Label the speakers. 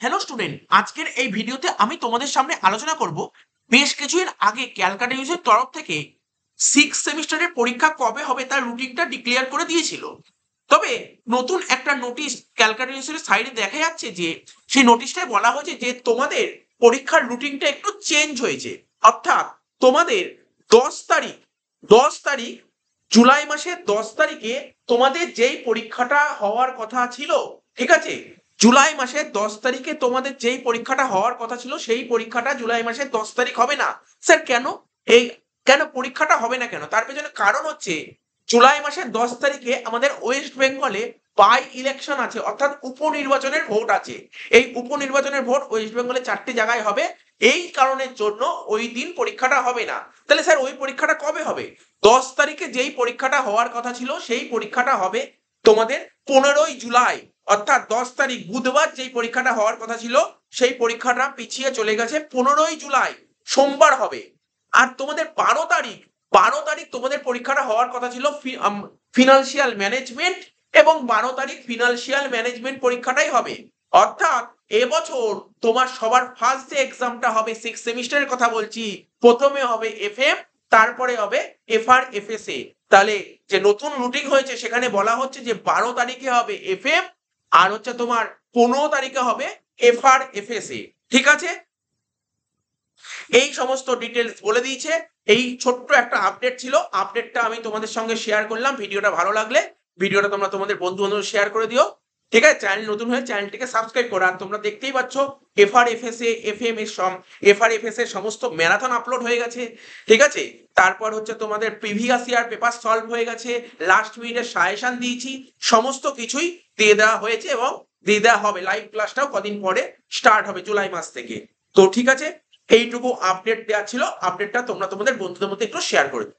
Speaker 1: Hello student, আজকের এই ভিডিওতে আমি তোমাদের সামনে আলোচনা করব বেশ কিছুদিন আগে ক্যালকাটা নিউজের তরফ থেকে সিক্স সেমিস্টারের পরীক্ষা কবে হবে তার রুটিনটা ডিক্লেয়ার করে দিয়েছিল। তবে নতুন একটা নোটিশ ক্যালকাটা নিউজের সাইডে দেখা যাচ্ছে যে সেই নোটিশটায় বলা হয়েছে যে তোমাদের পরীক্ষার রুটিনটা একটু চেঞ্জ হয়েছে। অর্থাৎ তোমাদের 10 তারিখ 10 তারিখ জুলাই মাসের 10 তারিখে তোমাদের যেই পরীক্ষাটা হওয়ার কথা ছিল, ঠিক আছে, জুলাই মাসের 10 তারিখে তোমাদের যেই পরীক্ষাটা হওয়ার কথা ছিল সেই পরীক্ষাটা জুলাই মাসের 10 তারিখ হবে না। স্যার কেন? এই কেন পরীক্ষাটা হবে না কেন? তার পেছনে কারণ হচ্ছে জুলাই মাসের 10 তারিখে আমাদের ওয়েস্ট বেঙ্গলে বাই ইলেকশন আছে, অর্থাৎ উপনির্বাচনের ভোট আছে। এই উপনির্বাচনের ভোট ওয়েস্ট বেঙ্গলে 4টে জায়গায় হবে। এই কারণের জন্য ওই দিন পরীক্ষাটা হবে না। তাহলে স্যার ওই পরীক্ষাটা কবে হবে? 10 তারিখে যেই পরীক্ষাটা হওয়ার কথা ছিল সেই পরীক্ষাটা হবে তোমাদের 15ই জুলাই, অর্থাৎ 10 তারিখ বুধবার যেই পরীক্ষাটা হওয়ার কথা ছিল সেই পরীক্ষাটা পিছিয়ে চলে গেছে, 15ই জুলাই সোমবার হবে। আর তোমাদের 12 তারিখ তোমাদের পরীক্ষাটা হওয়ার কথা ছিল ফিনান্সিয়াল ম্যানেজমেন্ট, এবং 12 তারিখ ফিনান্সিয়াল ম্যানেজমেন্ট পরীক্ষাটাই হবে। অর্থাৎ এবছর তোমার সবার ফার্স্ট যে এক্সামটা হবে সিক্স সেমিস্টারের কথা বলছি, প্রথমে হবে এফএম, তারপরে হবে এফআর এফএসএ। তাহলে যে নতুন রুটিন হয়েছে সেখানে বলা হচ্ছে যে 12 তারিখে হবে এফএম, আর হচ্ছে তোমার 15 তারিখে হবে এফআর এফএসএ। ঠিক আছে, এই সমস্ত ডিটেলস বলে দিয়েছে। এই ছোট্ট একটা আপডেট ছিল, আপডেটটা আমি তোমাদের সঙ্গে শেয়ার করলাম। ভিডিওটা ভালো লাগলে ভিডিওটা তোমরা তোমাদের বন্ধু বান্ধব শেয়ার করে দিও। ঠিক আছে, চ্যানেল নতুন হয়ে চ্যানেলটিকে সাবস্ক্রাইব করো। আর তোমরা দেখতেই পাচ্ছ এফআর এফএসএ এফএম এর এফআর এফএস এর সমস্ত ম্যারাথন আপলোড হয়ে গেছে। ঠিক আছে, তারপর হচ্ছে তোমাদের প্রিভিয়াস ইয়ার পেপার সলভ হয়ে গেছে, লাস্ট মিনিটের সাজেশন দিয়েছি, সমস্ত কিছুই দিয়ে দেওয়া হয়েছে এবং দিয়ে দেওয়া হবে। লাইভ ক্লাসটাও কদিন পরে স্টার্ট হবে জুলাই মাস থেকে। তো ঠিক আছে, এইটুকু আপডেট দেওয়া ছিল। আপডেটটা তোমরা তোমাদের বন্ধুদের মধ্যে একটু শেয়ার করে দিও।